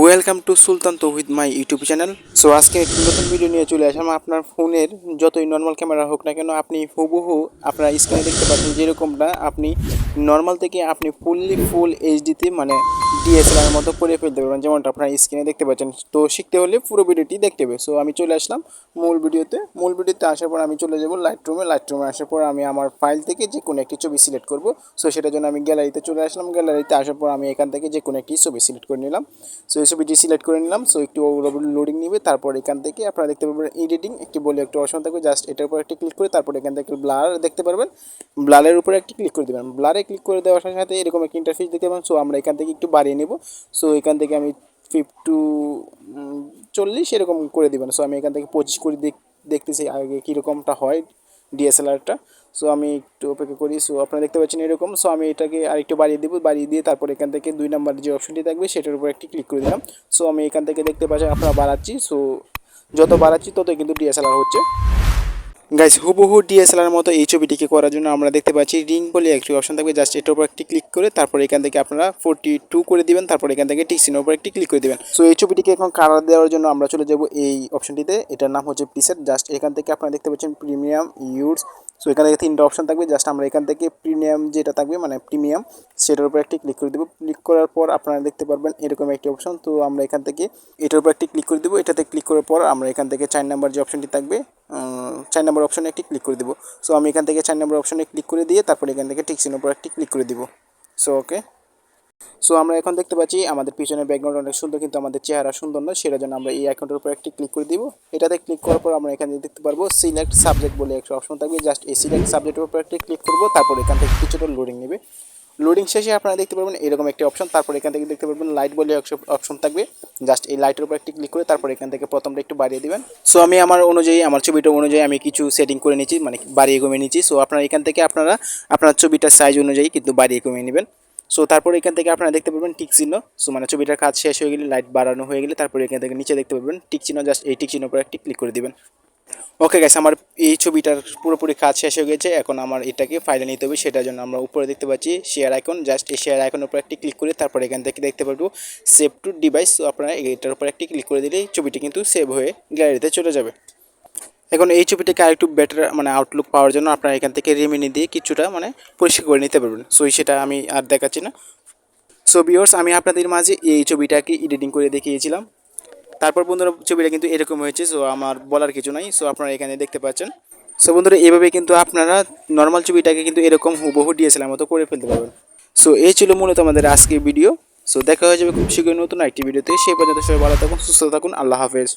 Welcome to Sultan Tauhid my YouTube channel. So আজকে একটি নতুন ভিডিও নিয়ে চলে আসলাম। আপনার ফোনের যতই নর্মাল ক্যামেরা হোক না কেন, আপনি হুবহু আপনার স্ক্রিনে দেখতে পাচ্ছেন যেরকমটা আপনি নর্মাল থেকে আপনি ফুল এইচডিতে মানে ডিএসএলআর মতো করে ফেলতে পারবেন, যেমনটা আপনার স্ক্রিনে দেখতে পাচ্ছেন। তো শিখতে হলে পুরো ভিডিওটি দেখতে হবে। সো আমি চলে আসলাম মূল ভিডিওতে আসার পর আমি চলে যাব লাইটরুমে আসার পর আমি আমার ফাইল থেকে যে কোনো একটি ছবি সিলেক্ট করব। সো সেটার জন্য আমি গ্যালারিতে চলে আসলাম। গ্যালারিতে আসার পর আমি এখান থেকে যে কোনো একটি ছবি সিলেক্ট করে নিলাম। সো এই ছবিটি সিলেক্ট করে নিলাম। সো একটু লোডিং নিবে, তারপর এখান থেকে আপনারা দেখতে পারবেন এডিটিং একটি বলে একটু অপশন থাকবে, জাস্ট এটার উপর একটি ক্লিক করে তারপর এখান থেকে ব্লার দেখতে পারবেন। ব্লারের উপরে একটি ক্লিক করে দেবেন। ব্লারে ক্লিক করে দেওয়ার সাথে সাথে এরকম একটা ইন্টারফেস দেখতে পাবেন। সো আমরা এখান থেকে একটু বাড়িয়ে নেব। সো এখান থেকে আমি 50 to 40 এরকম করে দেবেন। সো আমি এখান থেকে 25 করে দেখতেছি আগে কীরকমটা হয় ডিএসএলআরটা। সো আমি একটু অপেক্ষা করি। সো আপনারা দেখতে পাচ্ছেন এরকম। সো আমি এটাকে আরেকটু বাড়িয়ে দেবো, বাড়িয়ে দিয়ে তারপর এখান থেকে 2 নাম্বার যে অপশনটি থাকবে সেটার উপর একটি ক্লিক করে দিলাম। সো আমি এখান থেকে দেখতে পাচ্ছেন আপনারা বাড়াচ্ছি। সো যত বাড়াচ্ছি ততই কিন্তু ডিএসএলআর হচ্ছে। গাইস, হুবহু ডিএসএলআর মতো এই ছবিটিকে করার জন্য আমরা দেখতে পাচ্ছি রিং বলে একটি অপশন থাকবে, জাস্ট এটার উপর একটি ক্লিক করে তারপর এখান থেকে আপনারা 42 করে দিবেন। তারপর এখান থেকে টিক্সিনের উপর একটি ক্লিক করে দিবেন। সো এই ছবিটিকে এখন কালার দেওয়ার জন্য আমরা চলে যাব এই অপশনটিতে। এটার নাম হচ্ছে প্রিসেট। জাস্ট এখান থেকে আপনারা দেখতে পাচ্ছেন প্রিমিয়াম ইউজ। সো এখান থেকে 3টা অপশন থাকবে, জাস্ট আমরা এখান থেকে প্রিমিয়াম যেটা থাকবে মানে প্রিমিয়াম সেটার উপর একটি ক্লিক করে দেবো। ক্লিক করার পর আপনারা দেখতে পারবেন এরকম একটি অপশন। তো আমরা এখান থেকে এটার উপর একটি ক্লিক করে দেবো। এটাতে ক্লিক করার পর আমরা এখান থেকে 4 নাম্বার যে অপশনটি থাকবে 4 নম্বর অপশনে একটি ক্লিক করে দেবো। সো আমি এখান থেকে 4 নম্বর অপশনে ক্লিক করে দিয়ে তারপর এখান থেকে টিক্সিনের উপর একটি ক্লিক করে দিব। So okay. সো আমরা এখন দেখতে পাচ্ছি আমাদের পিছনের ব্যাকগ্রাউন্ড অনেক সুন্দর, কিন্তু আমাদের চেহারা সুন্দর নয়। সেটার জন্য আমরা এই আইকনটার উপর একটি ক্লিক করে দিব। এটাতে ক্লিক করার পর আমরা এখানে দেখতে পারবো সিলেক্ট সাবজেক্ট বলে একটা অপশন থাকবে, জাস্ট এই সিলেক্ট সাবজেক্টের উপর একটি ক্লিক করবো। তারপর এখান থেকে কিছুটা লোডিং নেবে। লোডিং শেষে আপনারা দেখতে পারবেন এরকম একটি অপশন। তারপর এখান থেকে দেখতে পারবেন লাইট বলে অপশন থাকবে, জাস্ট এই লাইটের উপর একটি ক্লিক করে তারপর এখান থেকে প্রথমটা একটু বাড়িয়ে দিবেন। সো আমি আমার অনুযায়ী আমার ছবিটা অনুযায়ী আমি কিছু সেটিং করে নিচ্ছি, মানে বাড়িয়ে কমিয়ে নিচ্ছি। সো আপনারা এখান থেকে আপনারা আপনার ছবিটার সাইজ অনুযায়ী কিন্তু বাড়িয়ে কমিয়ে নেবেন। সো তারপর এখান থেকে আপনারা দেখতে পারবেন টিক চিহ্ন। সো মানে ছবিটার কাজ শেষ হয়ে গেলে, লাইট বাড়ানো হয়ে গেলে তারপর এখান থেকে নিচে দেখতে পারবেন টিক চিহ্ন, জাস্ট এই টিক চিহ্নের উপর একটি ক্লিক করে দিবেন। ওকে গাইস, আমার এই ছবিটার পুরোপুরি কাজ শেষ হয়ে গেছে। এখন আমার এটাকে ফাইলে নিতে হবে, সেটার জন্য আমরা উপরে দেখতে পাচ্ছি শেয়ার আইকন, জাস্ট এই শেয়ার আইকনের উপর একটি ক্লিক করে তারপর এখান থেকে দেখতে পারবো সেভ টু ডিভাইস। সো আপনারা এটার উপর একটি ক্লিক করে দিলেই ছবিটি কিন্তু সেভ হয়ে গ্যালারিতে চলে যাবে। এখন এই ছবিটাকে আরেকটু বেটার মানে আউটলুক পাওয়ার জন্য আপনারা এখান থেকে রেমিনি দিয়ে কিছুটা মানে পরিষ্কার করে নিতে পারবেন। সো সেটা আমি আর দেখাচ্ছি না। সো ভিউয়ার্স, আমি আপনাদের মাঝে এই ছবিটাকে এডিটিং করে দেখিয়েছিলাম। তারপর বন্ধুরা ছবিটা কিন্তু এরকম হয়েছে। সো আমার বলার কিছু নাই। সো আপনারা এখানে দেখতে পাচ্ছেন। সো বন্ধুরা এইভাবে কিন্তু আপনারা নর্মাল ছবিটাকে কিন্তু এরকম হুবহু ডিএসএলআর মতো করে ফেলতে পারবেন। সো এই ছিল মূলত আমাদের আজকের ভিডিও। সো দেখা হয়ে যাবে খুব শীঘ্রই নতুন একটি ভিডিওতে। সেই পর্যন্ত সবাই ভালো থাকুন, সুস্থ থাকুন। আল্লাহ হাফেজ।